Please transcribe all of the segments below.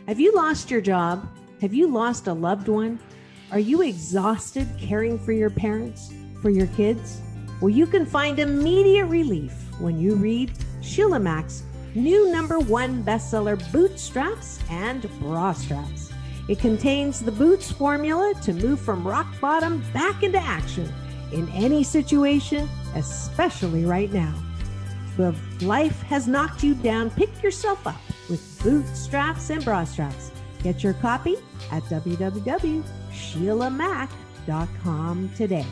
Have you lost your job? Have you lost a loved one? Are you exhausted caring for your parents, for your kids? Well, you can find immediate relief when you read Sheila Mack's new #1 bestseller, Bootstraps and Bra Straps. It contains the Boots formula to move from rock bottom back into action in any situation, especially right now. If life has knocked you down, pick yourself up with Bootstraps and Bra Straps. Get your copy at www.sheilamack.com today.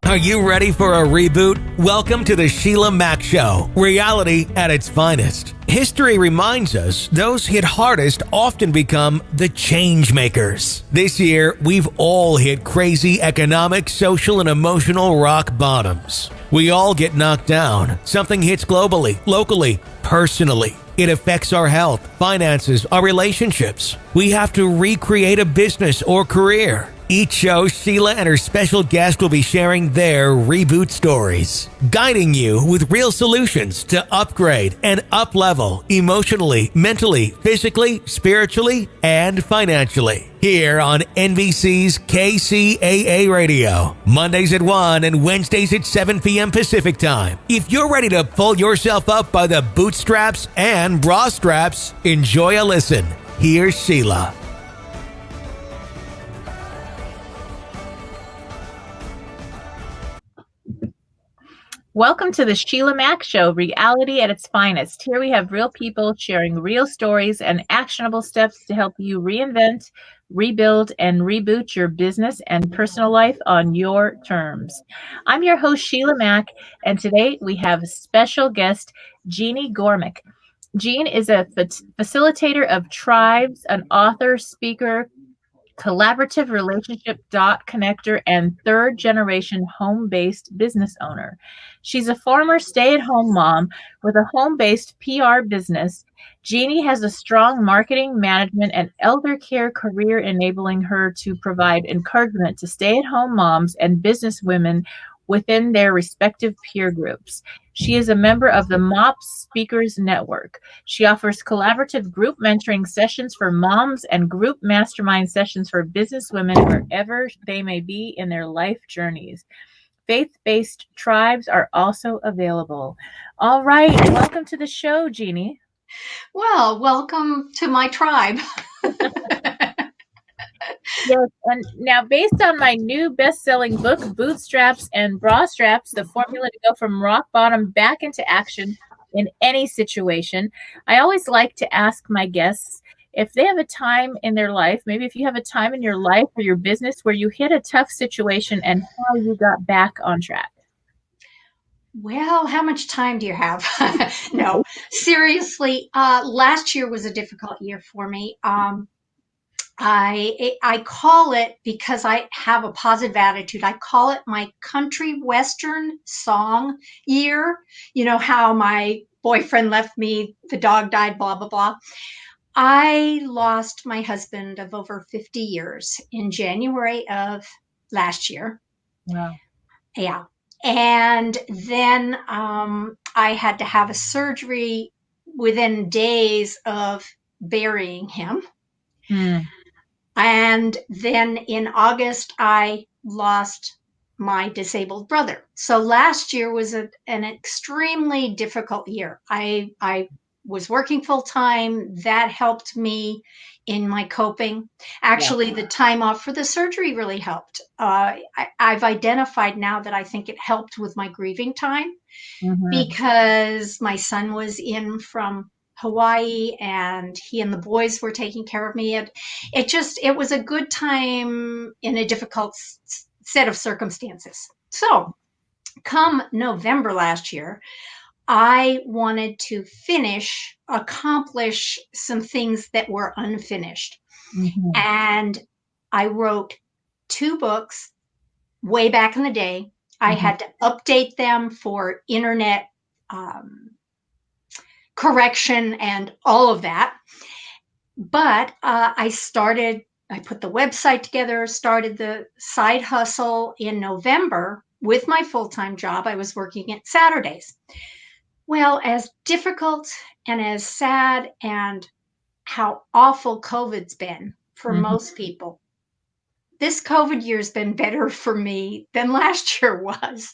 Are you ready for a reboot? Welcome to the Sheila Mack Show, reality at its finest. History reminds us those hit hardest often become the change makers. This year, we've all hit crazy economic, social, and emotional rock bottoms. We all get knocked down. Something hits globally, locally, personally. It affects our health, finances, our relationships. We have to recreate a business or career. Each show, Sheila and her special guest will be sharing their reboot stories, guiding you with real solutions to upgrade and up-level emotionally, mentally, physically, spiritually, and financially. Here on NBC's KCAA Radio, Mondays at 1 and Wednesdays at 7 p.m. Pacific Time. If you're ready to pull yourself up by the bootstraps and bra straps, enjoy a listen. Here's Sheila. Welcome to the Sheila Mack Show, reality at its finest. Here we have real people sharing real stories and actionable steps to help you reinvent, rebuild, and reboot your business and personal life on your terms. I'm your host, Sheila Mack, and today we have special guest, Jeannie Gormick. Jeanne is a facilitator of tribes, an author, speaker, collaborative relationship dot connector, and third-generation home-based business owner. She's a former stay-at-home mom with a home-based PR business. Jeannie has a strong marketing, management, and elder care career, enabling her to provide encouragement to stay-at-home moms and businesswomen within their respective peer groups. She is a member of the MOPS Speaker Network. She offers collaborative group mentoring sessions for moms and group mastermind sessions for businesswomen wherever they may be in their life journeys. Faith-based tribes are also available. All right, welcome to the show, Jeannie. Well, welcome to my tribe. Yes, and now based on my new best-selling book, Bootstraps and Bra Straps, the formula to go from rock bottom back into action in any situation, I always like to ask my guests if they have a time in their life, maybe if you have a time in your life or your business where you hit a tough situation and how you got back on track. Well, how much time do you have? No, seriously, last year was a difficult year for me. I call it, because I have a positive attitude, I call it my country western song year. You know how my boyfriend left me, the dog died, blah, blah, blah. I lost my husband of over 50 years in January of last year. Wow. Yeah. And then I had to have a surgery within days of burying him. Mm. And then in August, I lost my disabled brother. So last year was an extremely difficult year. I was working full time. That helped me in my coping. Actually, the time off for the surgery really helped. I've identified now that I think it helped with my grieving time, because my son was in from Hawaii and he and the boys were taking care of me. It was a good time in a difficult set of circumstances. So come November last year, I wanted to accomplish some things that were unfinished. Mm-hmm. And I wrote 2 books way back in the day. Mm-hmm. I had to update them for internet correction and all of that. But I put the website together, started the side hustle in November with my full-time job. I was working at Saturdays. Well, as difficult and as sad and how awful COVID's been for Mhm. most people, this COVID year's been better for me than last year was.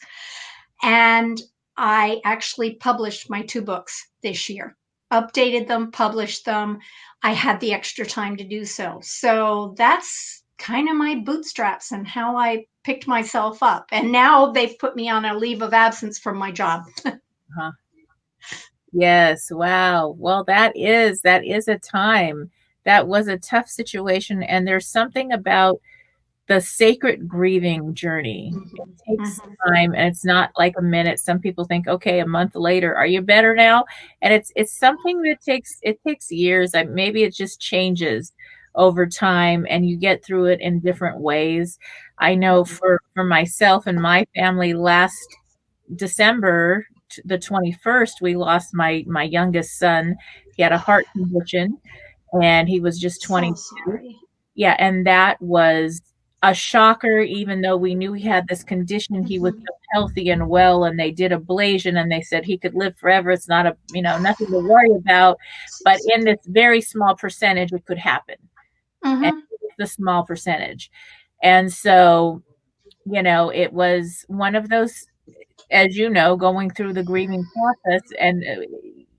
And I actually published my 2 books this year, updated them, published them. I had the extra time to do so. So that's kind of my bootstraps and how I picked myself up. And now they've put me on a leave of absence from my job. Uh-huh. Yes. Wow. Well, that is a time. That was a tough situation. And there's something about the sacred grieving journey. It Mhm, takes mhm, time, and it's not like a minute. Some people think, okay, a month later, are you better now? And it's something that takes years. Maybe it just changes over time, and you get through it in different ways. I know mhm. for myself and my family, last December the 21st, we lost my youngest son. He had a heart condition, and he was just So 22. sorry. Yeah, and that was a shocker. Even though we knew he had this condition, he was Mhm. so healthy and well, and they did ablation, and they said he could live forever. It's not nothing to worry about. But in this very small percentage, it could happen, and Mhm, it's the small percentage. And so, it was one of those, as you know, going through the grieving process. And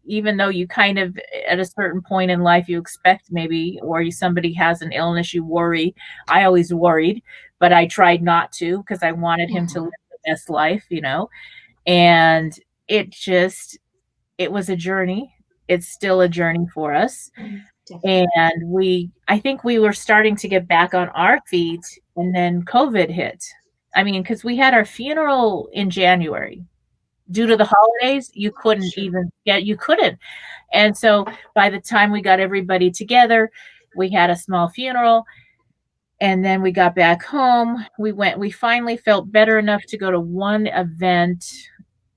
even though you kind of, at a certain point in life, you expect maybe, or somebody has an illness, you worry. I always worried, but I tried not to because I wanted him to mhm. live the best life. And it just, it was a journey. It's still a journey for us. Definitely. And I think we were starting to get back on our feet, and then COVID hit. I mean, because we had our funeral in January. Due to the holidays, Sure. you couldn't. And so by the time we got everybody together, we had a small funeral, and then we got back home. We finally felt better enough to go to one event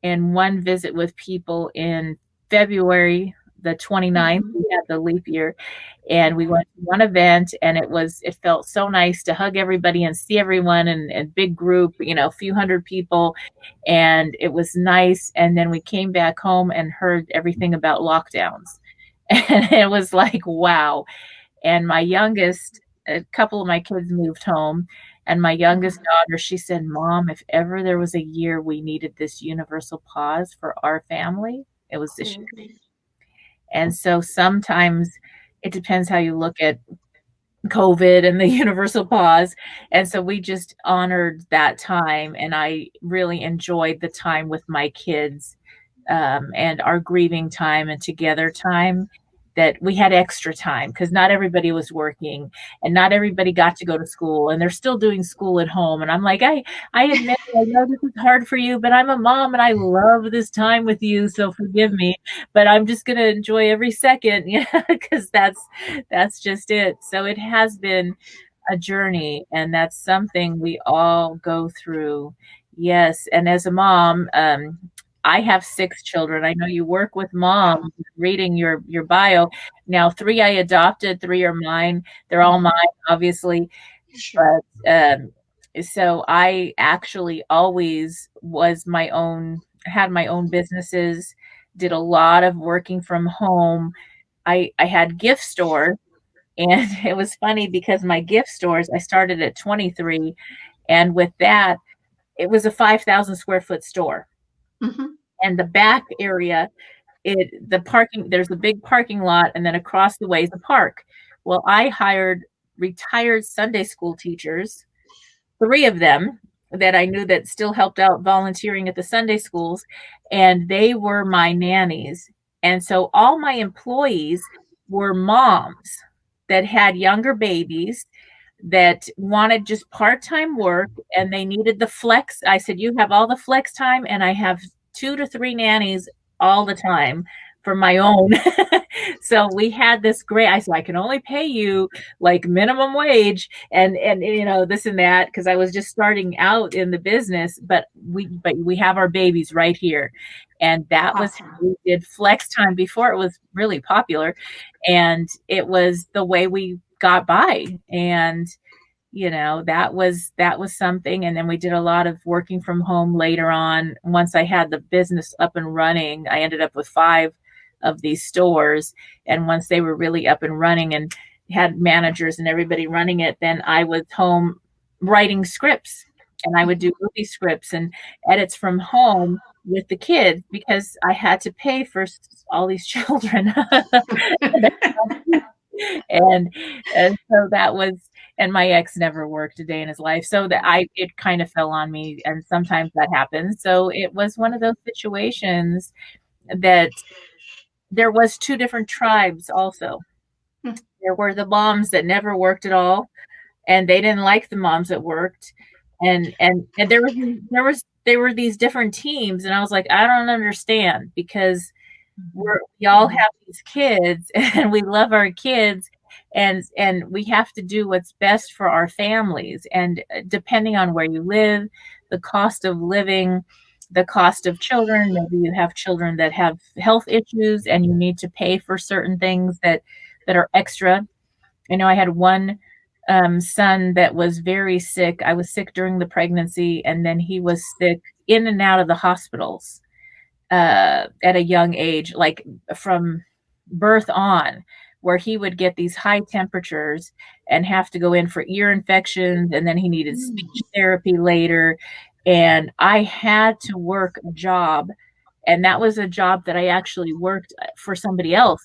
and one visit with people in February the 29th. Mhm. We had the leap year, and we went to one event, and it felt so nice to hug everybody and see everyone, and big group, a few hundred people, and it was nice. And then we came back home and heard everything about lockdowns. And it was like, wow. And a couple of my kids moved home, and my youngest Mhm. daughter, she said, Mom, if ever there was a year we needed this universal pause for our family, it was this year. Absolutely. And so sometimes it depends how you look at COVID and the universal pause. And so we just honored that time, and I really enjoyed the time with my kids, and our grieving time and together time, that we had extra time because not everybody was working, and not everybody got to go to school, and they're still doing school at home. And I'm like, I admit, I know this is hard for you, but I'm a mom and I love this time with you. So forgive me, but I'm just going to enjoy every second, because that's just it. So it has been a journey, and that's something we all go through. Yes. And as a mom, I have 6 children. I know you work with Wow. moms, reading your bio. Now, 3 I adopted, 3 are mine. They're all mine, Mhm. obviously. Sure. But so I actually always had my own businesses, did a lot of working from home. I had gift stores, and it was funny because my gift stores, I started at 23, and with that, it was a 5,000 square foot store. Mhm. And the back area, there's a big parking lot, and then across the way is a park. Well, I hired retired Sunday school teachers, 3 of them that I knew that still helped out volunteering at the Sunday schools, and they were my nannies. And so all my employees were moms that had younger babies that wanted just part-time work, and they needed the flex. I said, you have all the flex time, and I have 2 to 3 nannies all the time for my own. So we had this great, I said, I can only pay you like minimum wage, and this and that, because I was just starting out in the business, but we have our babies right here. And that was how Awesome. we did flex time before it was really popular, and it was the way we got by. And that was something. And then we did a lot of working from home later on. Once I had the business up and running, I ended up with 5 of these stores. And once they were really up and running and had managers and everybody running it, then I was home writing scripts, and I would do movie scripts and edits from home with the kids because I had to pay for all these children. and so that was, and my ex never worked a day in his life, so it kind of fell on me, and sometimes that happens. So it was one of those situations that there was 2 different tribes also. There were the moms that never worked at all, and they didn't like the moms that worked, and there were these different teams, and I was like, I don't understand, because we all have these kids and we love our kids, and we have to do what's best for our families. And depending on where you live, the cost of living, the cost of children, maybe you have children that have health issues and you need to pay for certain things that are extra. I know I had one son that was very sick. I was sick during the pregnancy, and then he was sick in and out of the hospitals at a young age, like from birth on, where he would get these high temperatures and have to go in for ear infections, and then he needed speech therapy later. And I had to work a job, and that was a job that I actually worked for somebody else,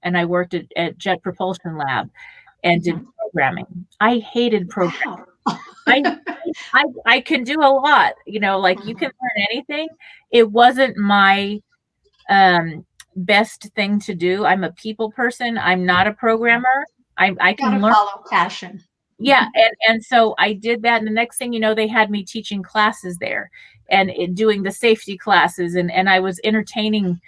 and I worked at Jet Propulsion Lab and did programming. I hated programming. I can do a lot, like you can learn anything. It wasn't my best thing to do. I'm a people person. I'm not a programmer. I can learn. Follow passion. Yeah. And so I did that. And the next thing you know, they had me teaching classes there and doing the safety classes. And I was entertaining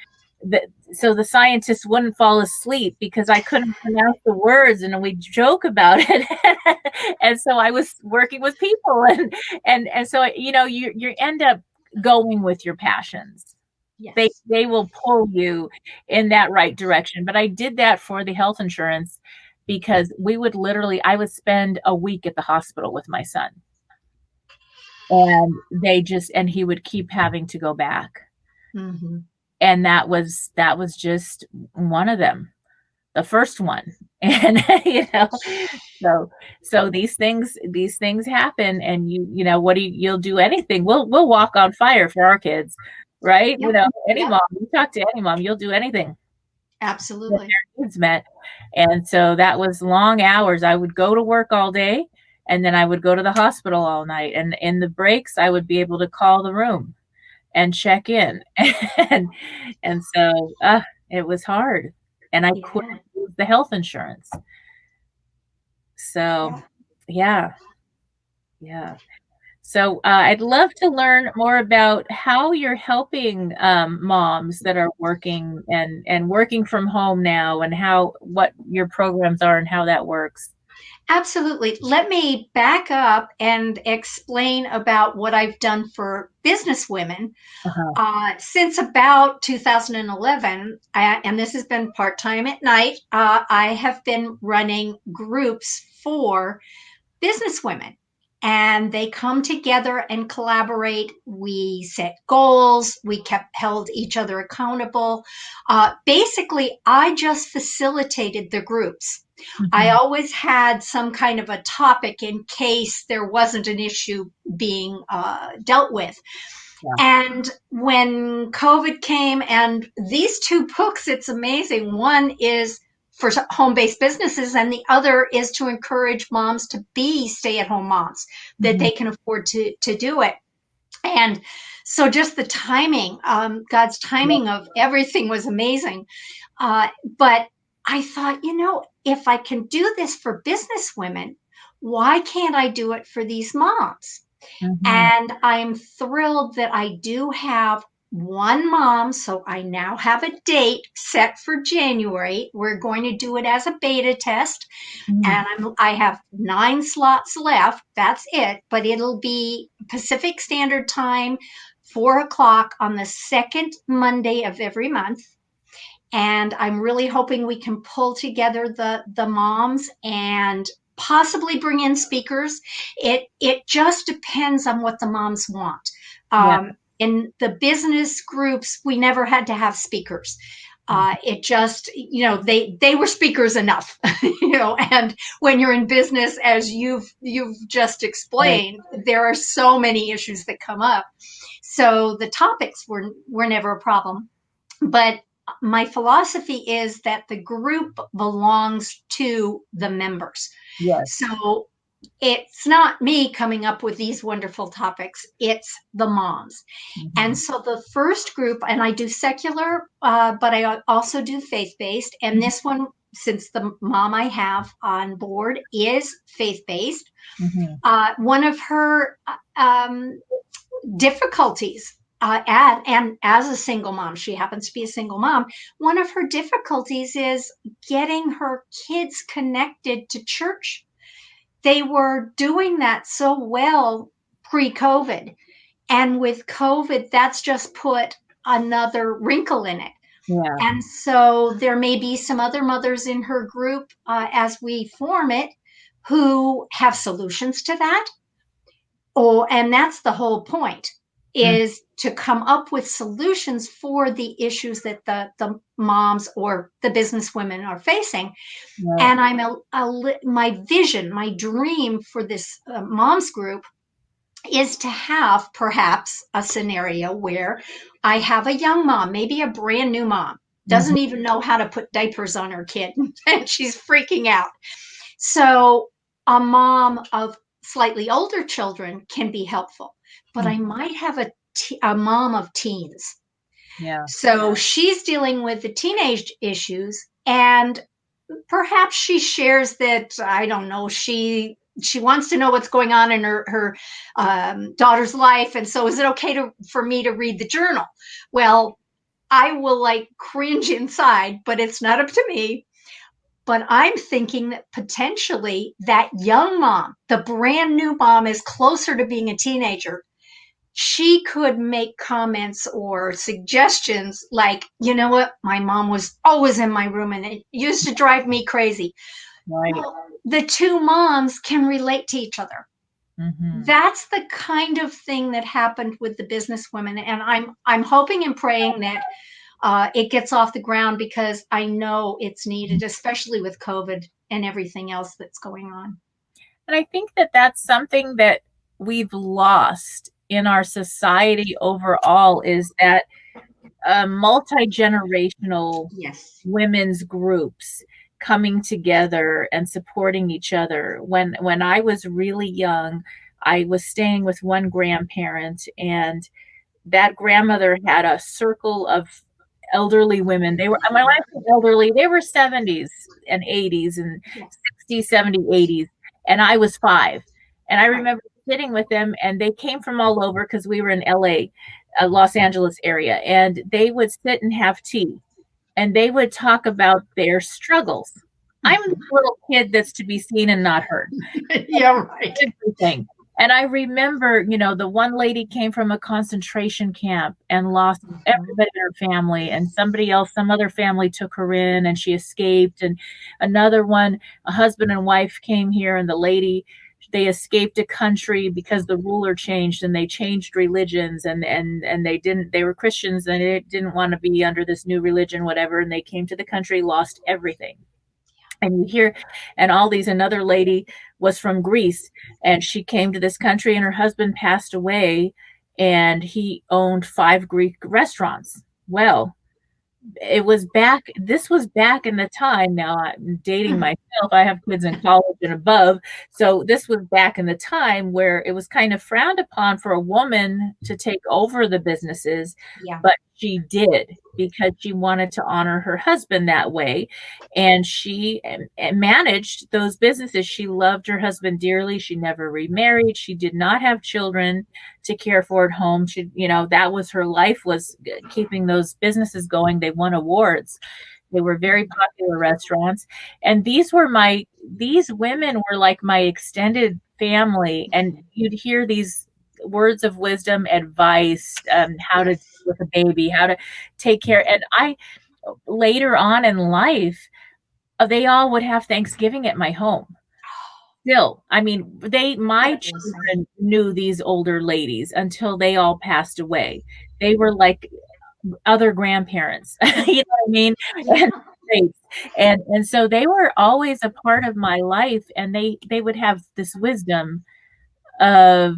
so the scientists wouldn't fall asleep because I couldn't pronounce the words, and we joke about it. And so I was working with people, and so you end up going with your passions. Yes. They will pull you in that right direction. But I did that for the health insurance because I would spend a week at the hospital with my son, and he would keep having to go back. Mm-hmm. And that was just one of them, the first one. And, so these things happen, and you'll do anything. We'll walk on fire for our kids, right? Yep. Any mom, you talk to any mom, you'll do anything. Absolutely. Their needs met. And so that was long hours. I would go to work all day, and then I would go to the hospital all night. And in the breaks, I would be able to call the room and check in. and so it was hard, and I couldn't use the health insurance. So yeah. So I'd love to learn more about how you're helping moms that are working and working from home now, and what your programs are and how that works. Absolutely. Let me back up and explain about what I've done for businesswomen. Since about 2011, and this has been part-time at night, I have been running groups for businesswomen. And they come together and collaborate. We set goals. We held each other accountable. Basically, I just facilitated the groups. Mm-hmm. I always had some kind of a topic in case there wasn't an issue being dealt with. Yeah. And when COVID came, and these 2 books, it's amazing. One is for home-based businesses, and the other is to encourage moms to be stay-at-home moms, that they can afford to do it. And so just the timing, God's timing of everything was amazing. But I thought, if I can do this for business women, why can't I do it for these moms? Mm-hmm. And I'm thrilled that I do have one mom. So I now have a date set for January. We're going to do it as a beta test. Mm-hmm. And I have 9 slots left. That's it. But it'll be Pacific Standard Time, 4:00 on the 2nd Monday of every month. And I'm really hoping we can pull together the moms and possibly bring in speakers. It just depends on what the moms want. In the business groups, we never had to have speakers. It just, they were speakers enough, and when you're in business, as you've just explained, there are so many issues that come up. So the topics were never a problem. But my philosophy is that the group belongs to the members. Yes. So it's not me coming up with these wonderful topics. It's the moms. And so the first group, and I do secular, but I also do faith-based. And this one, since the mom I have on board is faith-based, one of her difficulties, and as a single mom, she happens to be a single mom, one of her difficulties is getting her kids connected to church. They were doing that so well pre-COVID. And with COVID, that's just put another wrinkle in it. Yeah. And so there may be some other mothers in her group as we form it who have solutions to that. And that's the whole point, is to come up with solutions for the issues that the moms or the business women are facing. And my vision, my dream for this moms group is to have perhaps a scenario where I have a young mom, maybe a brand new mom, doesn't even know how to put diapers on her kid, and she's freaking out. So a mom of slightly older children can be helpful, but I might have a mom of teens. Yeah. So she's dealing with the teenage issues, and perhaps she shares that, I don't know, she wants to know what's going on in her daughter's life. And so is it okay for me to read the journal? Well, I will cringe inside, but it's not up to me. But I'm thinking that potentially that young mom, the brand new mom, is closer to being a teenager. She could make comments or suggestions like, you know what, my mom was always in my room and it used to drive me crazy. Right. Well, the two moms can relate to each other. That's the kind of thing that happened with the business women. And I'm hoping and praying that it gets off the ground, because I know it's needed, especially with COVID and everything else that's going on. And I think that that's something that we've lost in our society overall, is that multi-generational women's groups coming together and supporting each other. When I was really young, I was staying with one grandparent, and that grandmother had a circle of elderly women. My life was elderly. They were 70s and 80s and 60s, 70s, 80s. And I was 5. And I remember sitting with them, and they came from all over because we were in LA, Los Angeles area. And they would sit and have tea, and they would talk about their struggles. I'm the little kid that's to be seen and not heard. Everything. And I remember, the one lady came from a concentration camp and lost everybody in her family, and some other family took her in and she escaped. And another one, a husband and wife came here, and the lady, they escaped a country because the ruler changed, and they changed religions, and they were Christians, and they didn't want to be under this new religion, whatever. And they came to the country, lost everything. And you hear, and another lady was from Greece, and she came to this country, and her husband passed away, and he owned 5 Greek restaurants. Well, this was back in the time. Now I'm dating myself. I have kids in college and above. So this was back in the time where it was kind of frowned upon for a woman to take over the businesses. But she did, because she wanted to honor her husband that way. And she managed those businesses. She loved her husband dearly. She never remarried. She did not have children to care for at home. She, that was her life, was keeping those businesses going. They won awards. They were very popular restaurants. And these women were like my extended family. And you'd hear these words of wisdom, advice, how to deal with a baby, how to take care. And later on in life, they all would have Thanksgiving at my home. Still, I mean, my That is children knew these older ladies until they all passed away. They were like other grandparents, you know what I mean? yeah. And and so they were always a part of my life, and they would have this wisdom of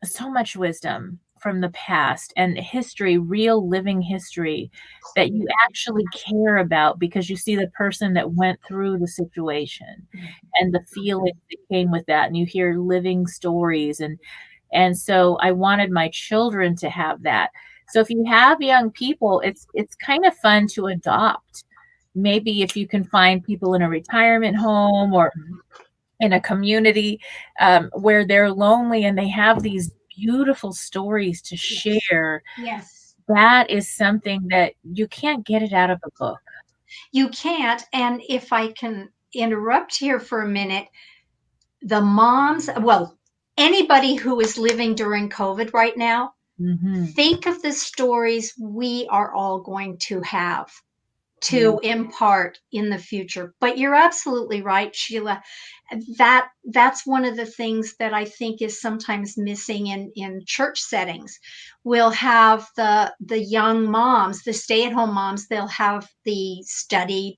so much wisdom from the past and history, real living history that you actually care about because you see the person that went through the situation and the feelings that came with that, and you hear living stories, and so I wanted my children to have that. So if you have young people, it's kind of fun to adopt. Maybe if you can find people in a retirement home or in a community where they're lonely and they have these beautiful stories to share, Yes. that is something that you can't get it out of a book. You can't. And if I can interrupt here for a minute, the moms, well, anybody who is living during COVID right now, think of the stories we are all going to have to impart in the future. But you're absolutely right, Sheila. That's one of the things that I think is sometimes missing in church settings. We'll have the young moms, the stay-at-home moms, they'll have the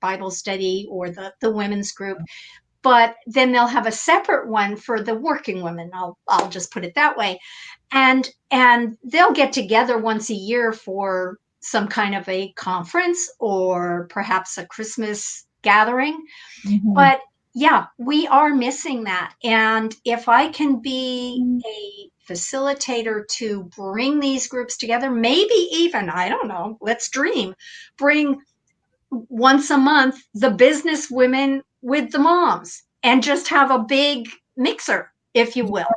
Bible study, or the women's group, but then they'll have a separate one for the working women. I'll just put it that way. And they'll get together once a year for some kind of a conference or perhaps a Christmas gathering. But yeah, we are missing that. And if I can be a facilitator to bring these groups together, maybe even, I don't know, let's dream, bring once a month the business women with the moms and just have a big mixer, if you will.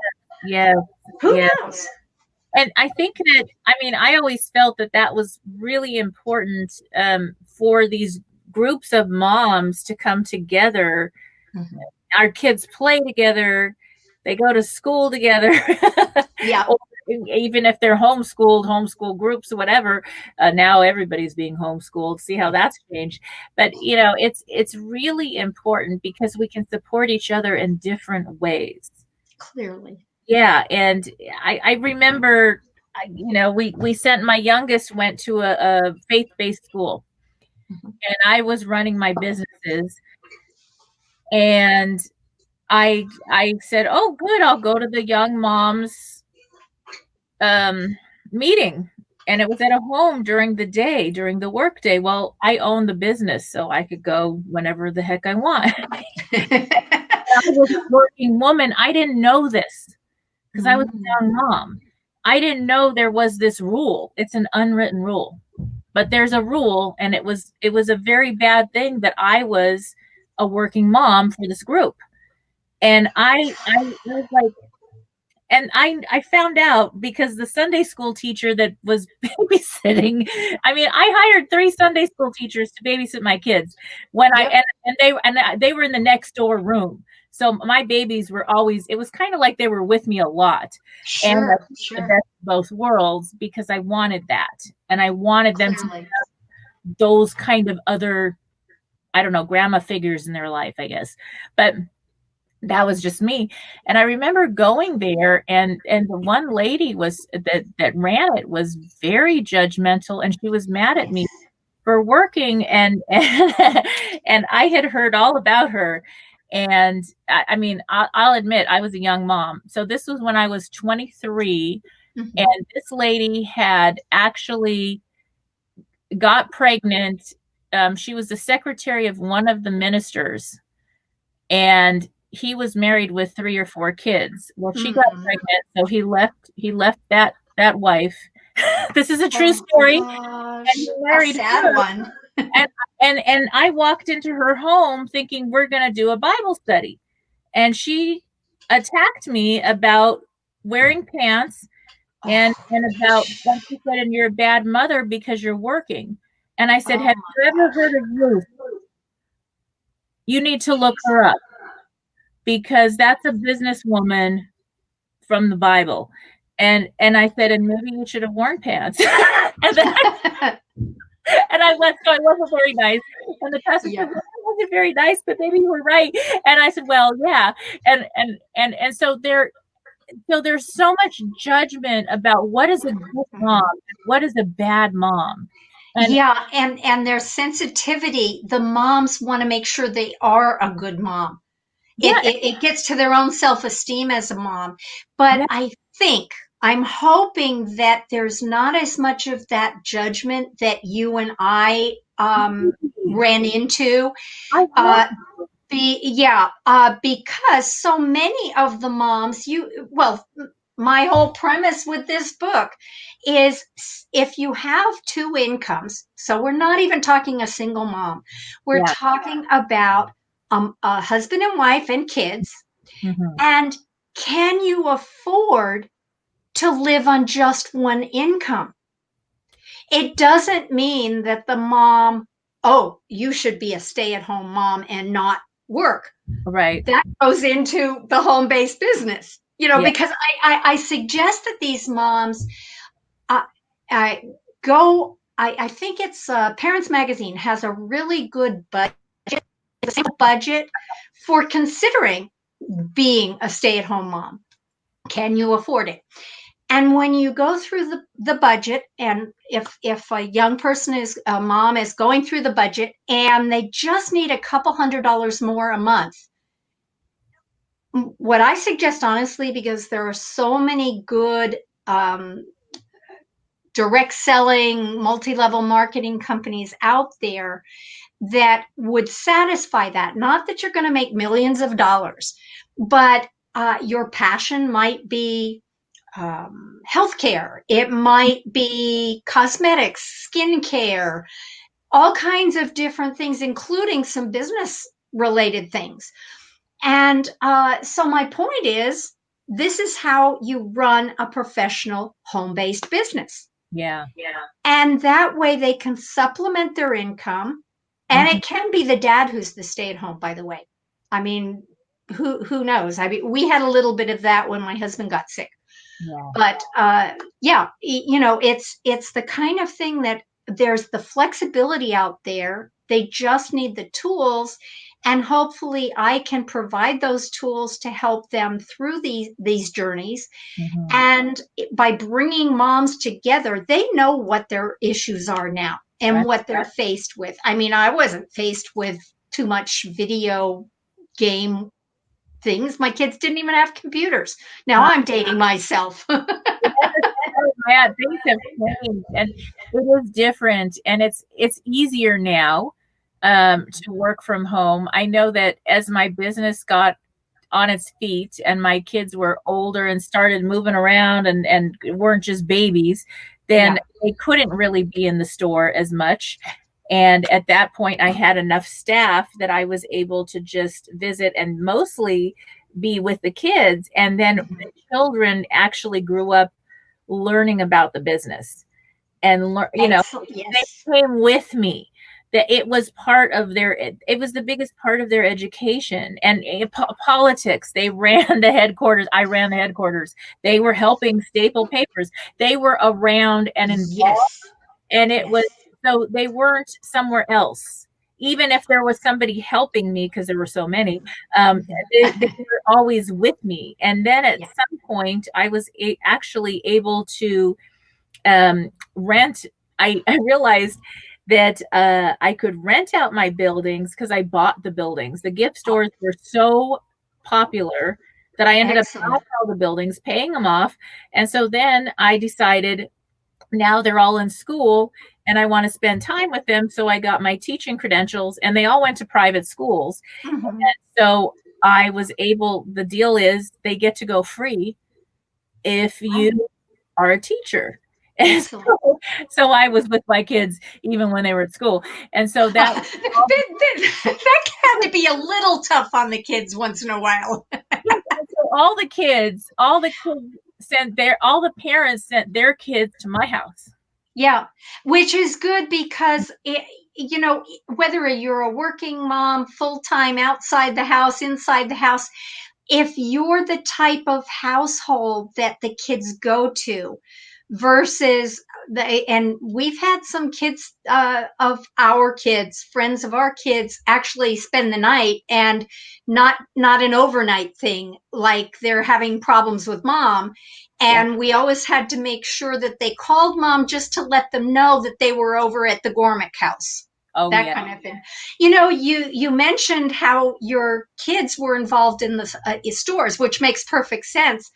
Yeah. Who knows? And I think that, I mean, I always felt that was really important for these groups of moms to come together. Our kids play together. They go to school together. Yeah. Or even if they're homeschool groups or whatever. Now everybody's being homeschooled. See how that's changed. But, you know, it's really important because we can support each other in different ways. Clearly. Yeah. And I remember, you know, we sent, my youngest went to a faith-based school, and I was running my businesses, and I said, oh, good, I'll go to the young moms meeting. And it was at a home during the day, during the work day. Well, I own the business, so I could go whenever the heck I want. I was a working woman. I didn't know this because I was a young mom. I didn't know there was this rule. It's an unwritten rule, but there's a rule, and it was a very bad thing that I was a working mom for this group. And I was like, and I found out because the Sunday school teacher that was babysitting, I mean, I hired 3 Sunday school teachers to babysit my kids when they were in the next door room. So my babies were always, it was kind of like they were with me a lot. And the best of both worlds, because I wanted that. And I wanted them to have those kind of other, I don't know, grandma figures in their life, I guess. But that was just me. And I remember going there, and the one lady was that ran it was very judgmental, and she was mad at me for working, and and I had heard all about her. And I mean, I'll admit I was a young mom. So this was when I was 23, and this lady had actually got pregnant. She was the secretary of one of the ministers, and he was married with 3 or 4 kids. Well, she got pregnant, so he left that wife. This is a true story. And he married her. One. and I walked into her home thinking we're going to do a Bible study, and she attacked me about wearing pants and about, like she said, and you're a bad mother because you're working. And I said, have you ever heard of Ruth? You need to look her up, because that's a businesswoman from the Bible. And I said, and maybe you should have worn pants. And I left, so I wasn't very nice. And the pastor said, what wasn't very nice, but maybe you were right. And I said, well, yeah. And so there's so much judgment about what is a good mom, and what is a bad mom. And yeah, and their sensitivity, the moms want to make sure they are a good mom. yeah, It gets to their own self-esteem as a mom. But yeah, I'm hoping that there's not as much of that judgment that you and I ran into. I Uh, hope. because so many of the moms, my whole premise with this book is if you have two incomes, so we're not even talking a single mom, we're Yeah. talking about a husband and wife and kids, Mhm. and can you afford to live on just one income? It doesn't mean that the mom, oh, you should be a stay-at-home mom and not work. Right. That goes into the home-based business, Yeah. because I suggest that these moms uh, I think it's Parents Magazine has a really good budget for considering being a stay-at-home mom. Can you afford it? And when you go through the budget, and if a young person a mom is going through the budget and they just need a couple $100 more a month, what I suggest, honestly, because there are so many good direct selling, multi-level marketing companies out there that would satisfy that. Not that you're going to make millions of dollars, but your passion might be healthcare. It might be cosmetics, skincare, all kinds of different things, including some business related things. And so my point is, this is how you run a professional home-based business. Yeah. And that way they can supplement their income. And Mhm. it can be the dad who's the stay-at-home, by the way. I mean, who knows? I mean, we had a little bit of that when my husband got sick. Yeah. But it's the kind of thing that there's the flexibility out there. They just need the tools, and hopefully I can provide those tools to help them through these journeys. Mhm. And by bringing moms together, they know what their issues are now and Right. what they're faced with. I mean, I wasn't faced with too much video game things. My kids didn't even have computers. Now I'm dating myself. Oh, yeah, things have changed, and it is different, and it's easier now to work from home. I know that as my business got on its feet and my kids were older and started moving around and weren't just babies, then Yeah. they couldn't really be in the store as much. And at that point, I had enough staff that I was able to just visit and mostly be with the kids. And then the children actually grew up learning about the business and Excellent. Yes. they came with me. That it was part of it was the biggest part of their education. And politics, they ran the headquarters. I ran the headquarters. They were helping staple papers. They were around and involved, Yes. and it was, Yes. so they weren't somewhere else. Even if there was somebody helping me, because there were so many, they were always with me. And then at Yeah. some point, I was actually able to rent. I realized that I could rent out my buildings because I bought the buildings. The gift stores were so popular that I ended up buying Excellent. all the buildings, paying them off. And so then I decided, now they're all in school and I want to spend time with them. So I got my teaching credentials, and they all went to private schools. Mhm. So I was able, the deal is they get to go free if you are a teacher. And Excellent. so I was with my kids even when they were at school. And so that That had to be a little tough on the kids once in a while. so all the parents sent their kids to my house. Yeah, which is good because whether you're a working mom, full-time, outside the house, inside the house, if you're the type of household that the kids go to, versus and we've had some kids of our kids, friends of our kids, actually spend the night, and not an overnight thing, like they're having problems with mom. And we always had to make sure that they called mom just to let them know that they were over at the Gormick house. That kind of thing. You know, you mentioned how your kids were involved in the stores, which makes perfect sense.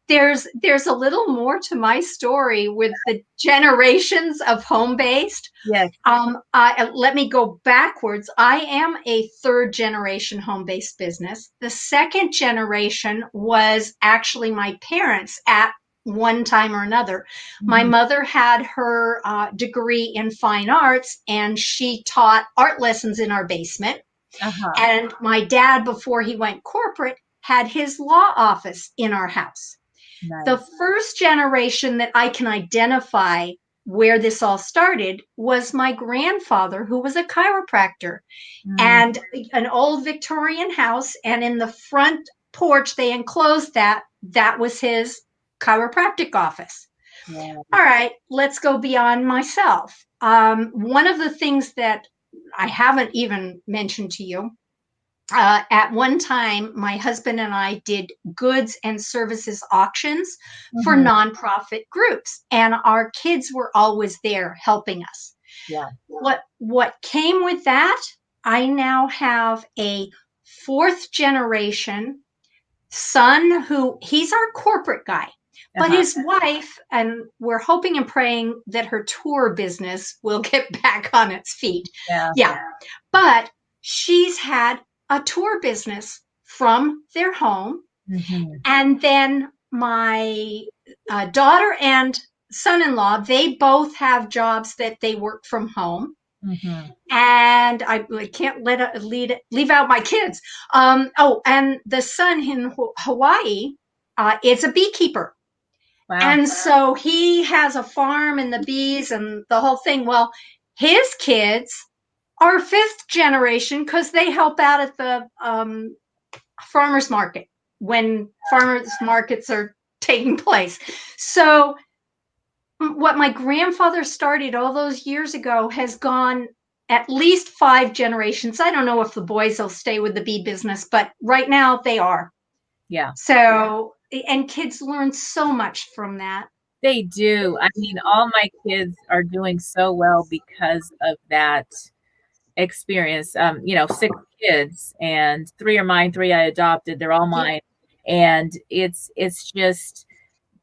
There's a little more to my story with the generations of home-based. Yes. Let me go backwards. I am a third generation home-based business. The second generation was actually my parents at one time or another. Mm-hmm. My mother had her degree in fine arts, and she taught art lessons in our basement. Uh-huh. And my dad, before he went corporate, had his law office in our house. Nice. The first generation that I can identify where this all started was my grandfather, who was a chiropractor. And an old Victorian house, and in the front porch, they enclosed that was his chiropractic office. Yeah. All right, let's go beyond myself. One of the things that I haven't even mentioned to you, at one time, my husband and I did goods and services auctions for nonprofit groups, and our kids were always there helping us. Yeah. What came with that? I now have a fourth generation son who he's our corporate guy. But his wife, and we're hoping and praying that her tour business will get back on its feet. Yeah. But she's had a tour business from their home. Mm-hmm. And then my daughter and son-in-law, they both have jobs that they work from home. Mm-hmm. And I can't leave out my kids. And the son in Hawaii is a beekeeper. Wow. And so he has a farm and the bees and the whole thing. Well, his kids are fifth generation because they help out at the farmers market when farmers markets are taking place. So what my grandfather started all those years ago has gone at least 5 generations. I don't know if the boys will stay with the bee business, but right now they are. Yeah. So, and kids learn so much from that. They do. I mean, all my kids are doing so well because of that experience. 6 kids, and 3 are mine, 3 I adopted. They're all mine. And it's just,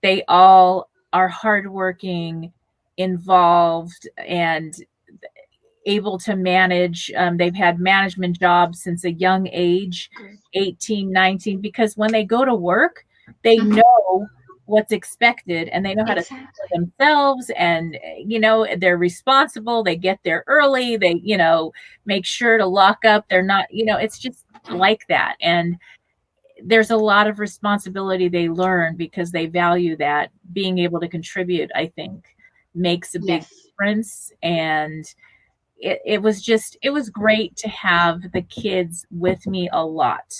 they all are hardworking, involved, and able to manage. They've had management jobs since a young age, 18, 19, because when they go to work, they know what's expected, and they know how to think for themselves, and they're responsible. They get there early. They make sure to lock up. They're not, it's just like that. And there's a lot of responsibility they learn because they value that. Being able to contribute, I think, makes a big difference. And it was great to have the kids with me a lot.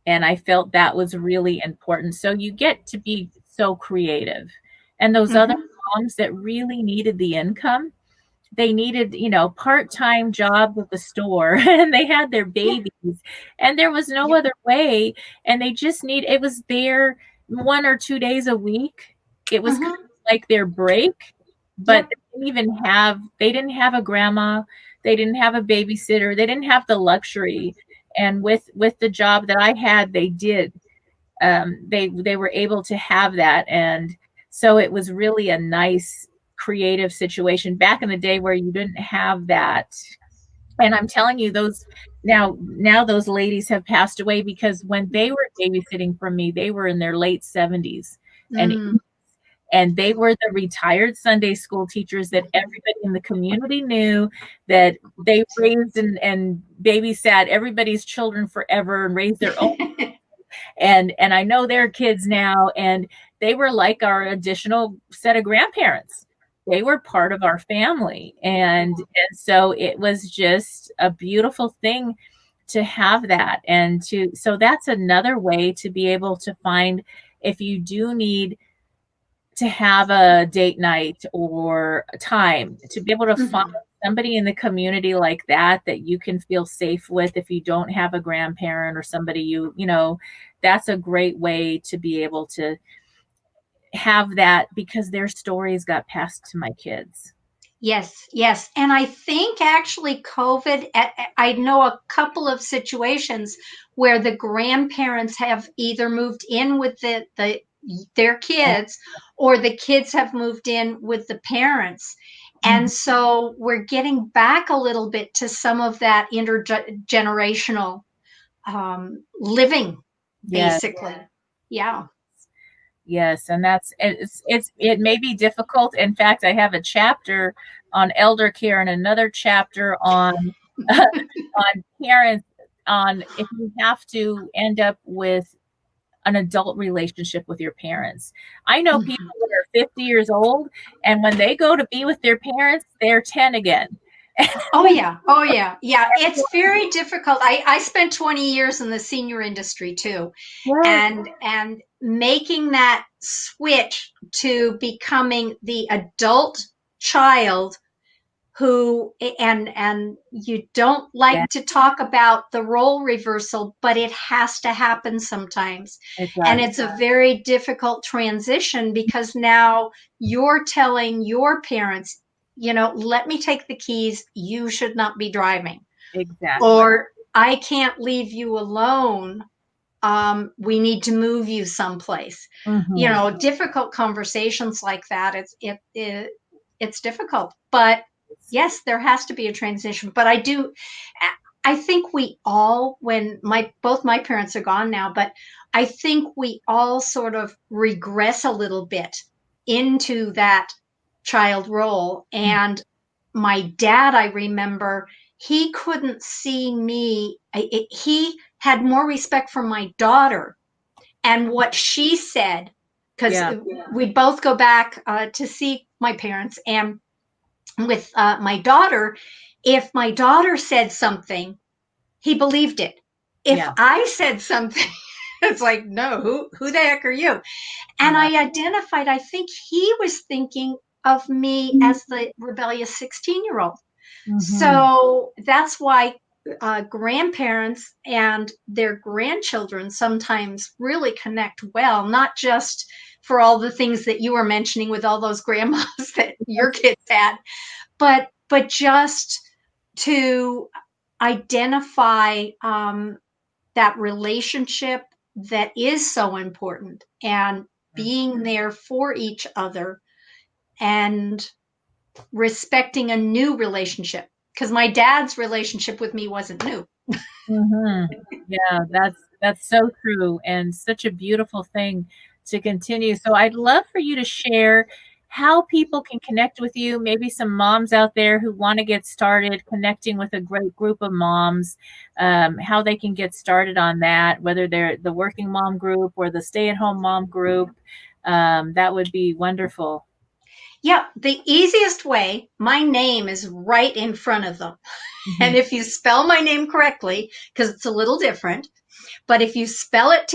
And I felt that was really important. So you get to be so creative. And those other moms that really needed the income, they needed, part-time jobs at the store, and they had their babies, and there was no other way. And they just it was there 1 or 2 days a week. It was kind of like their break, but they didn't have a grandma. They didn't have a babysitter. They didn't have the luxury. And with the job that I had, they did. They were able to have that. And so it was really a nice creative situation back in the day where you didn't have that. And I'm telling you, those now those ladies have passed away, because when they were babysitting for me, they were in their late 70s. And they were the retired Sunday school teachers that everybody in the community knew, that they raised and babysat everybody's children forever and raised their own. And I know their kids now, and they were like our additional set of grandparents. They were part of our family. And so it was just a beautiful thing to have that. So that's another way to be able to find, if you do need to have a date night or a time, to be able to find somebody in the community like that you can feel safe with if you don't have a grandparent or somebody you know, that's a great way to be able to have that, because their stories got passed to my kids. Yes, yes. And I think actually COVID, I know a couple of situations where the grandparents have either moved in with their kids, or the kids have moved in with the parents. And so we're getting back a little bit to some of that intergenerational living, basically. Yeah. Yes, and it may be difficult. In fact, I have a chapter on elder care and another chapter on on parents, on if you have to end up with an adult relationship with your parents. I know people that are 50 years old, and when they go to be with their parents, they're 10 again. Oh yeah. Oh yeah. Yeah. It's very difficult. I spent 20 years in the senior industry too. Yes. And making that switch to becoming the adult child who, and you don't like to talk about the role reversal, but it has to happen sometimes. And it's a very difficult transition, because now you're telling your parents, you know, let me take the keys. You should not be driving. Exactly. Or I can't leave you alone. We need to move you someplace. You know, difficult conversations like that. It's difficult, but yes, there has to be a transition. But I think we all, when both my parents are gone now, but I think we all sort of regress a little bit into that child role. And my dad, I remember, he couldn't see me. He had more respect for my daughter and what she said, because we'd both go back to see my parents. And with my daughter, if my daughter said something, he believed it. If I said something, it's like, no, who the heck are you? And I identified, I think he was thinking of me as the rebellious 16-year-old. So that's why grandparents and their grandchildren sometimes really connect well, not just for all the things that you were mentioning with all those grandmas that your kids had, but just to identify that relationship that is so important, and being there for each other, and respecting a new relationship, because my dad's relationship with me wasn't new. Yeah, that's so true, and such a beautiful thing to continue. So I'd love for you to share how people can connect with you, maybe some moms out there who want to get started connecting with a great group of moms, how they can get started on that, whether they're the working mom group or the stay-at-home mom group. That would be wonderful. Yeah, the easiest way, my name is right in front of them. And if you spell my name correctly, because it's a little different, but if you spell it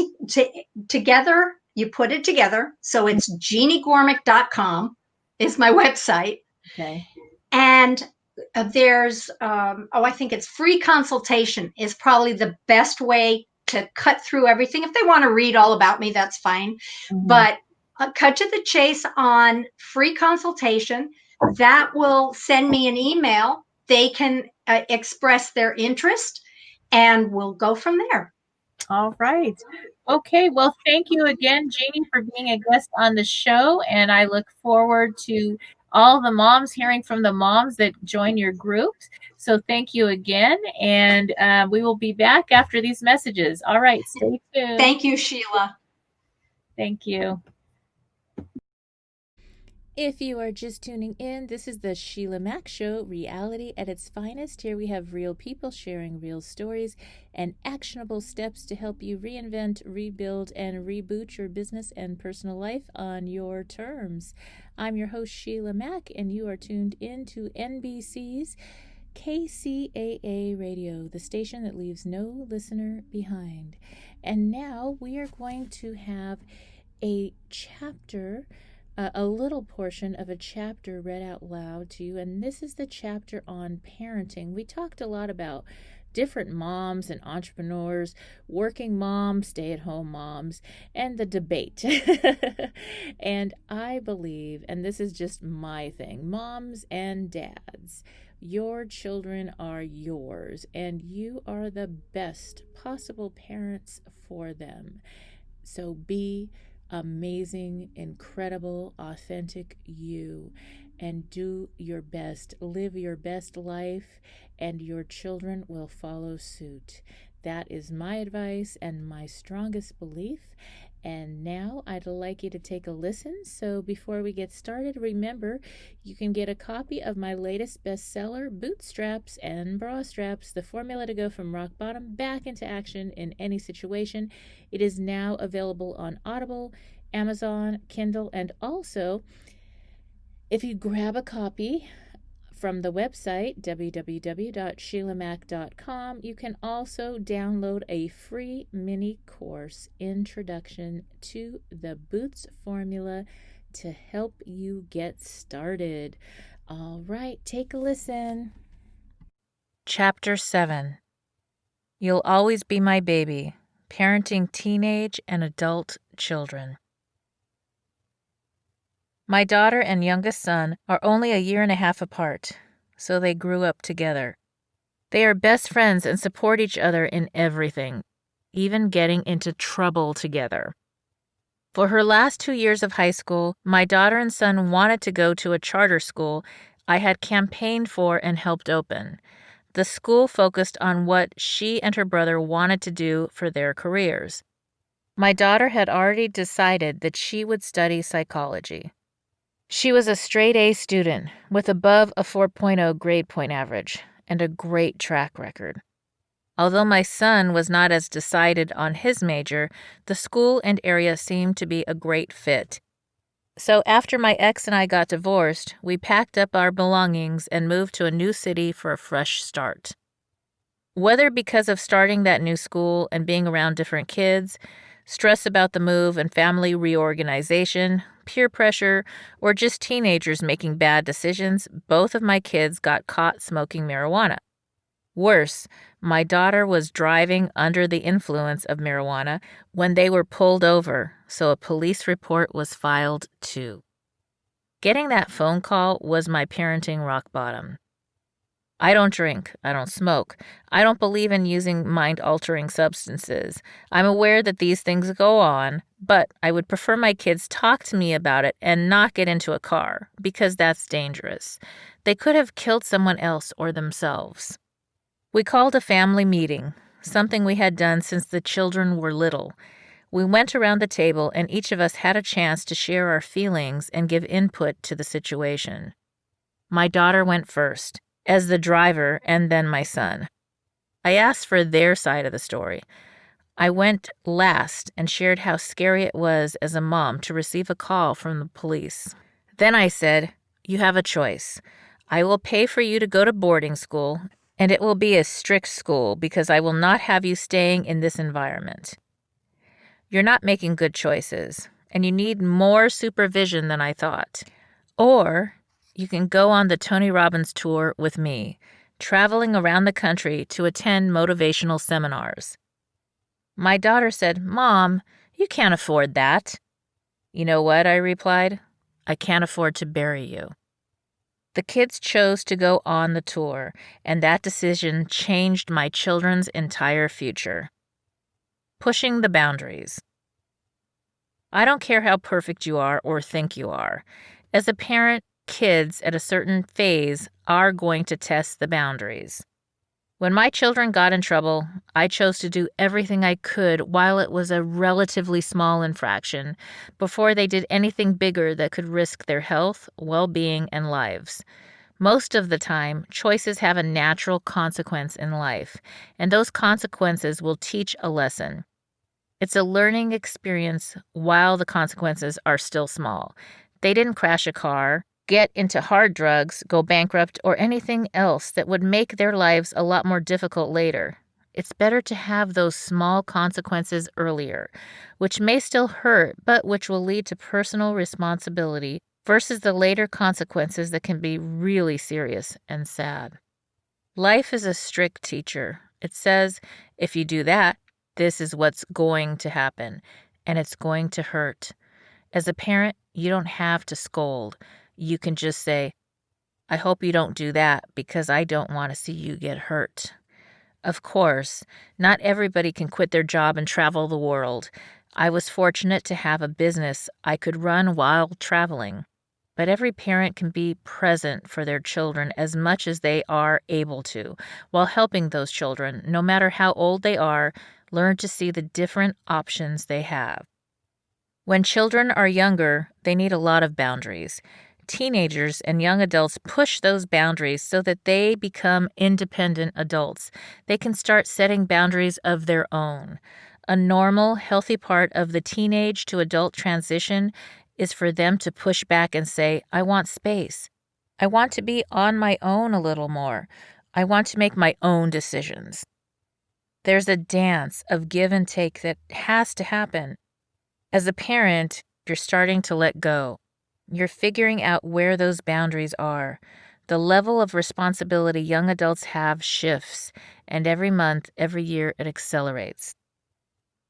together, you put it together. So it's jeanniegormick.com is my website. Okay. And there's, I think it's free consultation is probably the best way to cut through everything. If they want to read all about me, that's fine. But cut to the chase on free consultation. That will send me an email. They can express their interest, and we'll go from there. All right. Okay. Well, thank you again, Jeannie, for being a guest on the show. And I look forward to all the moms hearing from the moms that join your groups. So thank you again. And we will be back after these messages. All right. Stay tuned. Thank you, Sheila. Thank you. If you are just tuning in, this is the Sheila Mack Show, reality at its finest. Here we have real people sharing real stories and actionable steps to help you reinvent, rebuild, and reboot your business and personal life on your terms. I'm your host, Sheila Mack, and you are tuned in to NBC's KCAA Radio, the station that leaves no listener behind. And now we are going to have a chapter a little portion of a chapter read out loud to you, and this is the chapter on parenting. We talked a lot about different moms and entrepreneurs, working moms, stay-at-home moms, and the debate. And I believe, and this is just my thing, moms and dads, your children are yours, and you are the best possible parents for them. So be amazing, incredible, authentic you, and do your best. Live your best life, and your children will follow suit. That is my advice and my strongest belief. And now I'd like you to take a listen. So before we get started, remember, you can get a copy of my latest bestseller, Bootstraps and Bra Straps, the formula to go from rock bottom back into action in any situation. It is now available on Audible, Amazon, Kindle, and also, if you grab a copy from the website, www.sheilamac.com, you can also download a free mini course, Introduction to the Boots Formula, to help you get started. All right, take a listen. Chapter 7. You'll Always Be My Baby, Parenting Teenage and Adult Children. My daughter and youngest son are only a year and a half apart, so they grew up together. They are best friends and support each other in everything, even getting into trouble together. For her last 2 years of high school, my daughter and son wanted to go to a charter school I had campaigned for and helped open. The school focused on what she and her brother wanted to do for their careers. My daughter had already decided that she would study psychology. She was a straight A student with above a 4.0 grade point average and a great track record. Although my son was not as decided on his major, the school and area seemed to be a great fit. So after my ex and I got divorced, we packed up our belongings and moved to a new city for a fresh start. Whether because of starting that new school and being around different kids, stress about the move and family reorganization, peer pressure, or just teenagers making bad decisions, both of my kids got caught smoking marijuana. Worse, my daughter was driving under the influence of marijuana when they were pulled over, so a police report was filed too. Getting that phone call was my parenting rock bottom. I don't drink. I don't smoke. I don't believe in using mind-altering substances. I'm aware that these things go on, but I would prefer my kids talk to me about it and not get into a car, because that's dangerous. They could have killed someone else or themselves. We called a family meeting, something we had done since the children were little. We went around the table and each of us had a chance to share our feelings and give input to the situation. My daughter went first, as the driver, and then my son. I asked for their side of the story. I went last and shared how scary it was as a mom to receive a call from the police. Then I said, "You have a choice. I will pay for you to go to boarding school, and it will be a strict school because I will not have you staying in this environment. You're not making good choices, and you need more supervision than I thought. Or you can go on the Tony Robbins tour with me, traveling around the country to attend motivational seminars." My daughter said, "Mom, you can't afford that." "You know what?" I replied. "I can't afford to bury you." The kids chose to go on the tour, and that decision changed my children's entire future. Pushing the boundaries. I don't care how perfect you are or think you are. As a parent, kids at a certain phase are going to test the boundaries. When my children got in trouble, I chose to do everything I could while it was a relatively small infraction, before they did anything bigger that could risk their health, well-being, and lives. Most of the time, choices have a natural consequence in life, and those consequences will teach a lesson. It's a learning experience while the consequences are still small. They didn't crash a car, get into hard drugs, go bankrupt, or anything else that would make their lives a lot more difficult later. It's better to have those small consequences earlier, which may still hurt, but which will lead to personal responsibility versus the later consequences that can be really serious and sad. Life is a strict teacher. It says, if you do that, this is what's going to happen, and it's going to hurt. As a parent, you don't have to scold. You can just say, I hope you don't do that because I don't want to see you get hurt. Of course, not everybody can quit their job and travel the world. I was fortunate to have a business I could run while traveling. But every parent can be present for their children as much as they are able to, while helping those children, no matter how old they are, learn to see the different options they have. When children are younger, they need a lot of boundaries. Teenagers and young adults push those boundaries so that they become independent adults. They can start setting boundaries of their own. A normal, healthy part of the teenage to adult transition is for them to push back and say, I want space. I want to be on my own a little more. I want to make my own decisions. There's a dance of give and take that has to happen. As a parent, you're starting to let go. You're figuring out where those boundaries are. The level of responsibility young adults have shifts, and every month, every year, it accelerates.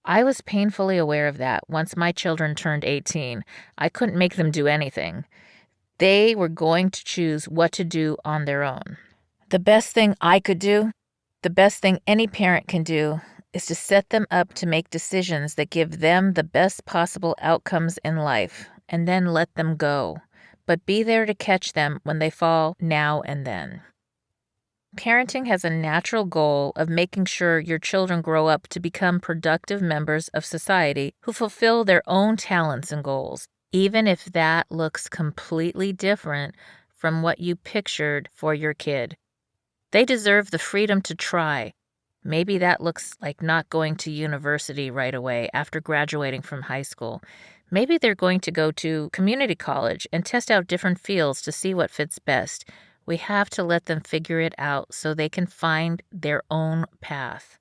I was painfully aware of that once my children turned 18. I couldn't make them do anything. They were going to choose what to do on their own. The best thing I could do, the best thing any parent can do, is to set them up to make decisions that give them the best possible outcomes in life, and then let them go. But be there to catch them when they fall now and then. Parenting has a natural goal of making sure your children grow up to become productive members of society who fulfill their own talents and goals, even if that looks completely different from what you pictured for your kid. They deserve the freedom to try. Maybe that looks like not going to university right away after graduating from high school. Maybe they're going to go to community college and test out different fields to see what fits best. We have to let them figure it out so they can find their own path.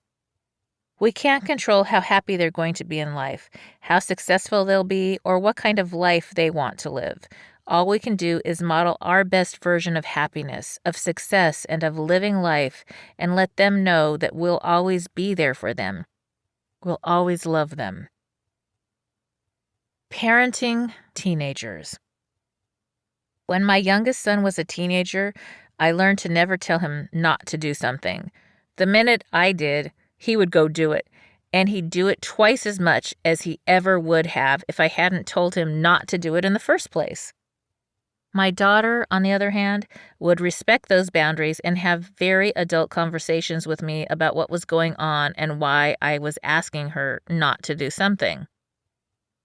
We can't control how happy they're going to be in life, how successful they'll be, or what kind of life they want to live. All we can do is model our best version of happiness, of success, and of living life, and let them know that we'll always be there for them. We'll always love them. Parenting teenagers. When my youngest son was a teenager, I learned to never tell him not to do something. The minute I did, he would go do it, and he'd do it twice as much as he ever would have if I hadn't told him not to do it in the first place. My daughter, on the other hand, would respect those boundaries and have very adult conversations with me about what was going on and why I was asking her not to do something.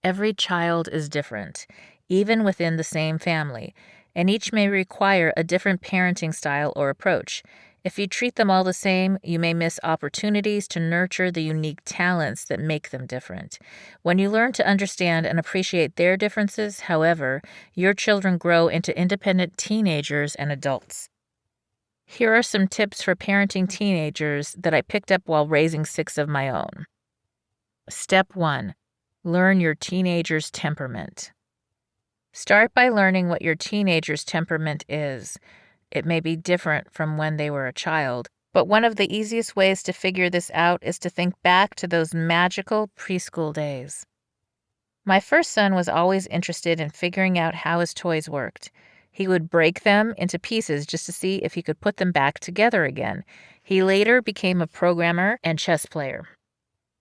Every child is different, even within the same family, and each may require a different parenting style or approach. If you treat them all the same, you may miss opportunities to nurture the unique talents that make them different. When you learn to understand and appreciate their differences, however, your children grow into independent teenagers and adults. Here are some tips for parenting teenagers that I picked up while raising 6 of my own. Step 1. Learn your teenager's temperament. Start by learning what your teenager's temperament is. It may be different from when they were a child, but one of the easiest ways to figure this out is to think back to those magical preschool days. My first son was always interested in figuring out how his toys worked. He would break them into pieces just to see if he could put them back together again. He later became a programmer and chess player.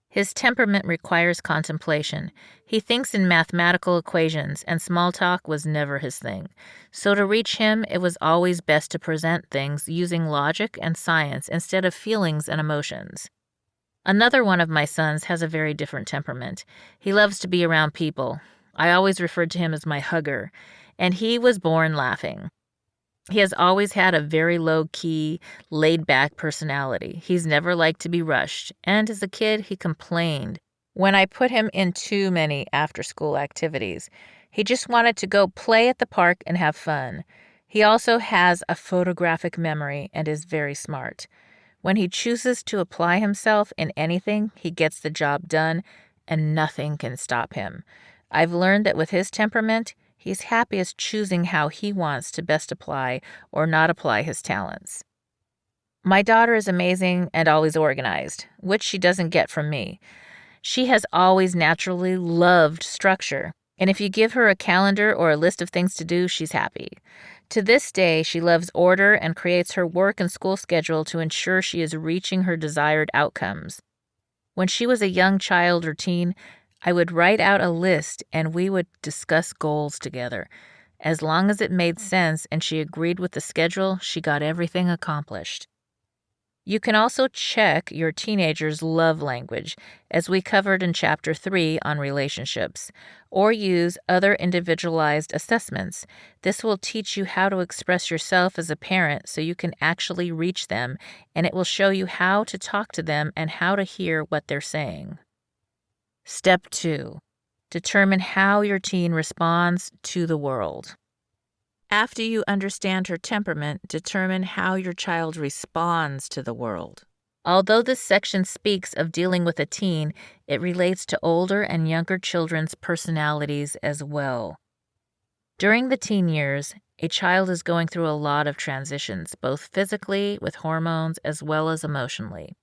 His temperament requires contemplation. He thinks in mathematical equations, and small talk was never his thing. So to reach him, it was always best to present things using logic and science instead of feelings and emotions. Another one of my sons has a very different temperament. He loves to be around people. I always referred to him as my hugger, and he was born laughing. He has always had a very low-key, laid-back personality. He's never liked to be rushed, and as a kid, he complained when I put him in too many after-school activities. He just wanted to go play at the park and have fun. He also has a photographic memory and is very smart. When he chooses to apply himself in anything, he gets the job done, and nothing can stop him. I've learned that with his temperament, he's happiest choosing how he wants to best apply or not apply his talents. My daughter is amazing and always organized, which she doesn't get from me. She has always naturally loved structure, and if you give her a calendar or a list of things to do, she's happy. To this day, she loves order and creates her work and school schedule to ensure she is reaching her desired outcomes. When she was a young child or teen, I would write out a list and we would discuss goals together. As long as it made sense and she agreed with the schedule, she got everything accomplished. You can also check your teenager's love language, as we covered in Chapter 3 on relationships, or use other individualized assessments. This will teach you how to express yourself as a parent so you can actually reach them, and it will show you how to talk to them and how to hear what they're saying. Step 2. Determine how your teen responds to the world. After you understand her temperament, determine how your child responds to the world. Although this section speaks of dealing with a teen, it relates to older and younger children's personalities as well. During the teen years, a child is going through a lot of transitions, both physically with hormones as well as emotionally.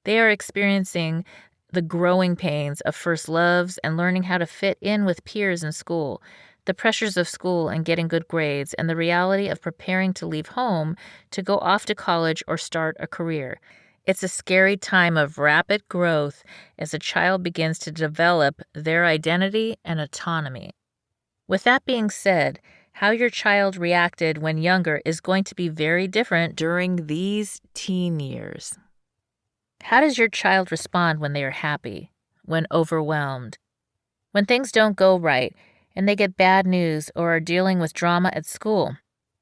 They are experiencing the growing pains of first loves and learning how to fit in with peers in school, the pressures of school and getting good grades, and the reality of preparing to leave home to go off to college or start a career. It's a scary time of rapid growth as a child begins to develop their identity and autonomy. With that being said, how your child reacted when younger is going to be very different during these teen years. How does your child respond when they are happy, when overwhelmed, when things don't go right, and they get bad news or are dealing with drama at school?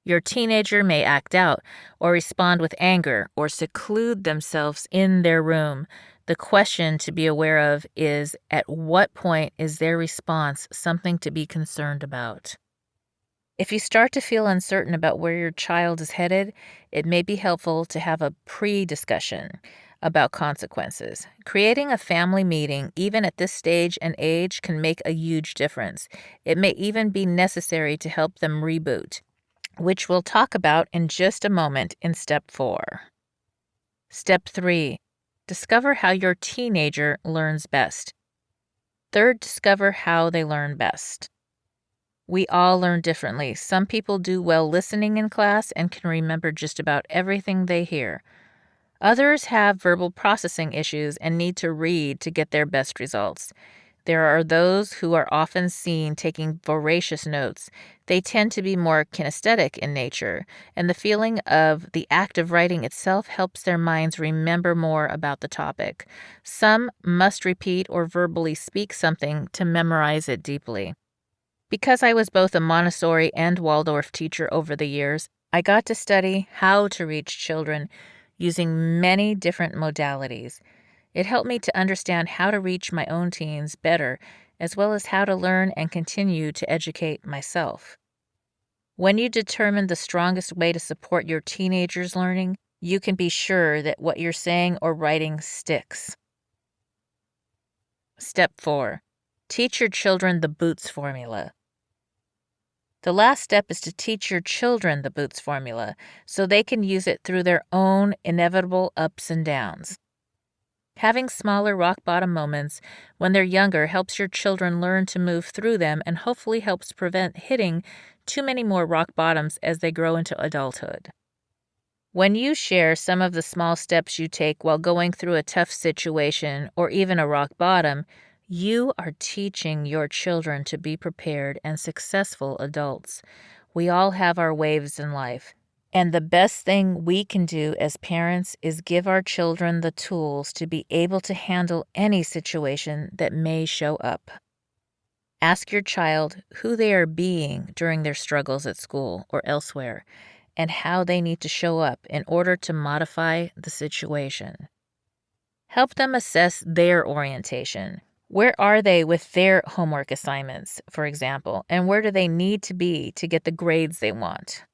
Your teenager may act out or respond with anger or seclude themselves in their room. The question to be aware of is, at what point is their response something to be concerned about? If you start to feel uncertain about where your child is headed, it may be helpful to have a pre-discussion about consequences. Creating a family meeting, even at this stage and age, can make a huge difference. It may even be necessary to help them reboot, which we'll talk about in just a moment in Step 4. Step 3. Discover how your teenager learns best. Third, discover how they learn best. We all learn differently. Some people do well listening in class and can remember just about everything they hear. Others have verbal processing issues and need to read to get their best results. There are those who are often seen taking voracious notes. They tend to be more kinesthetic in nature, and the feeling of the act of writing itself helps their minds remember more about the topic. Some must repeat or verbally speak something to memorize it deeply. Because I was both a Montessori and Waldorf teacher over the years, I got to study how to reach children using many different modalities. It helped me to understand how to reach my own teens better, as well as how to learn and continue to educate myself. When you determine the strongest way to support your teenagers' learning, you can be sure that what you're saying or writing sticks. Step 4. Teach your children the BOOTS formula. The last step is to teach your children the BOOTS formula so they can use it through their own inevitable ups and downs. Having smaller rock bottom moments when they're younger helps your children learn to move through them and hopefully helps prevent hitting too many more rock bottoms as they grow into adulthood. When you share some of the small steps you take while going through a tough situation or even a rock bottom, you are teaching your children to be prepared and successful adults. We all have our waves in life, and the best thing we can do as parents is give our children the tools to be able to handle any situation that may show up. Ask your child who they are being during their struggles at school or elsewhere, and how they need to show up in order to modify the situation. Help them assess their orientation. Where are they with their homework assignments, for example, and where do they need to be to get the grades they want?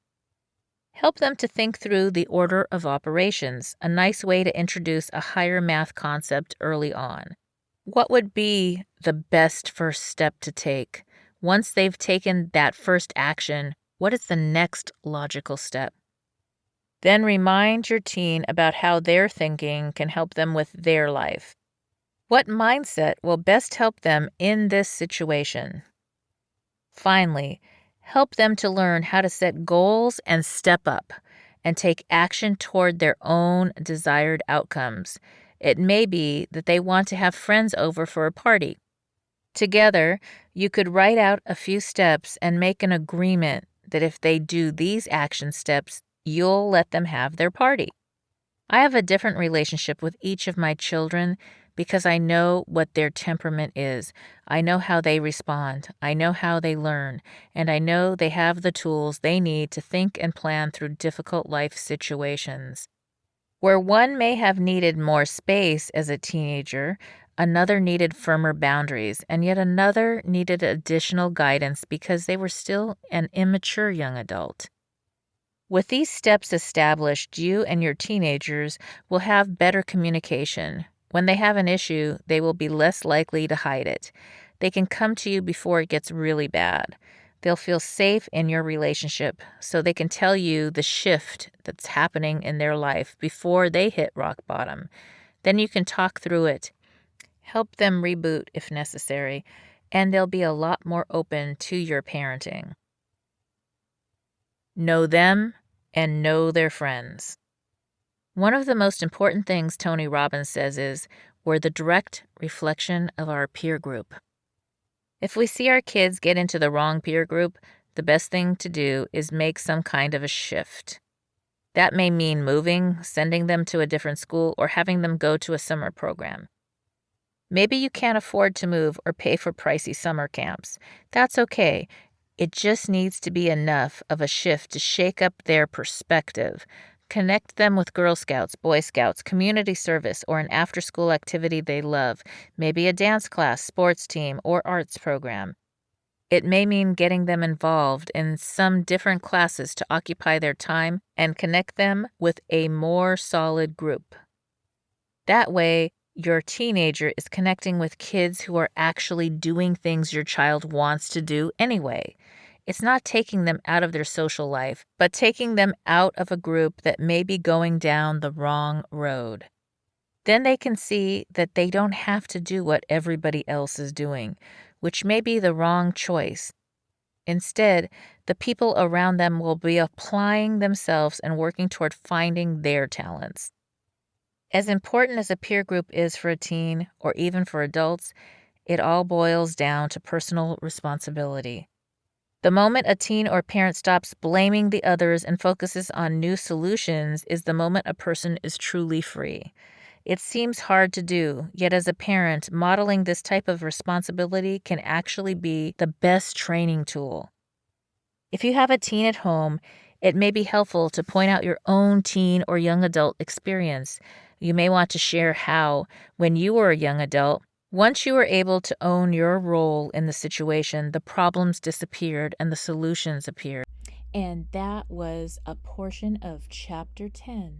Help them to think through the order of operations, a nice way to introduce a higher math concept early on. What would be the best first step to take? Once they've taken that first action, what is the next logical step? Then remind your teen about how their thinking can help them with their life. What mindset will best help them in this situation? Finally, help them to learn how to set goals and step up and take action toward their own desired outcomes. It may be that they want to have friends over for a party. Together, you could write out a few steps and make an agreement that if they do these action steps, you'll let them have their party. I have a different relationship with each of my children because I know what their temperament is. I know how they respond. I know how they learn. And I know they have the tools they need to think and plan through difficult life situations. Where one may have needed more space as a teenager, another needed firmer boundaries, and yet another needed additional guidance because they were still an immature young adult. With these steps established, you and your teenagers will have better communication. When they have an issue, they will be less likely to hide it. They can come to you before it gets really bad. They'll feel safe in your relationship, so they can tell you the shift that's happening in their life before they hit rock bottom. Then you can talk through it, help them reboot if necessary, and they'll be a lot more open to your parenting. Know them and know their friends. One of the most important things Tony Robbins says is, we're the direct reflection of our peer group. If we see our kids get into the wrong peer group, the best thing to do is make some kind of a shift. That may mean moving, sending them to a different school, or having them go to a summer program. Maybe you can't afford to move or pay for pricey summer camps. That's okay. It just needs to be enough of a shift to shake up their perspective. Connect them with Girl Scouts, Boy Scouts, community service, or an after-school activity they love, maybe a dance class, sports team, or arts program. It may mean getting them involved in some different classes to occupy their time and connect them with a more solid group. That way, your teenager is connecting with kids who are actually doing things your child wants to do anyway. It's not taking them out of their social life, but taking them out of a group that may be going down the wrong road. Then they can see that they don't have to do what everybody else is doing, which may be the wrong choice. Instead, the people around them will be applying themselves and working toward finding their talents. As important as a peer group is for a teen, or even for adults, it all boils down to personal responsibility. The moment a teen or parent stops blaming the others and focuses on new solutions is the moment a person is truly free. It seems hard to do, yet as a parent, modeling this type of responsibility can actually be the best training tool. If you have a teen at home, it may be helpful to point out your own teen or young adult experience. You may want to share how, when you were a young adult, once you were able to own your role in the situation, the problems disappeared and the solutions appeared. And that was a portion of Chapter 10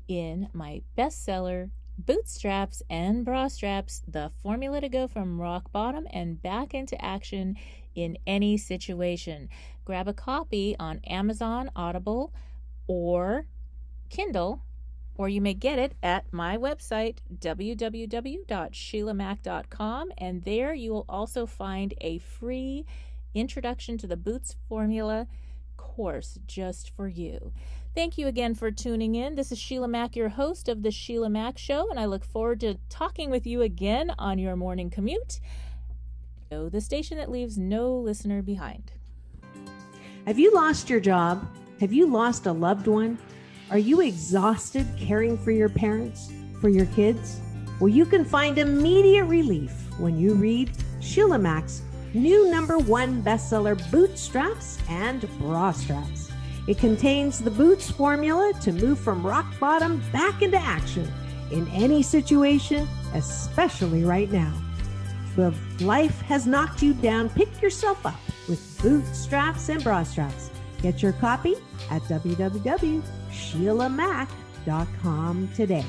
in my bestseller, Bootstraps and Bra Straps, the formula to go from rock bottom and back into action in any situation. Grab a copy on Amazon, Audible, or Kindle, or you may get it at my website, www.sheilamac.com, and there you will also find a free Introduction to the Boots Formula course just for you. Thank you again for tuning in. This is Sheila Mac, your host of The Sheila Mac Show, and I look forward to talking with you again on your morning commute. The station that leaves no listener behind. Have you lost your job? Have you lost a loved one? Are you exhausted caring for your parents, for your kids? Well, you can find immediate relief when you read Sheila Mac's new #1 bestseller, Bootstraps and Bra Straps. It contains the Boots formula to move from rock bottom back into action in any situation, especially right now. If life has knocked you down, pick yourself up with Bootstraps and Bra Straps. Get your copy at www.sheilamac.com today.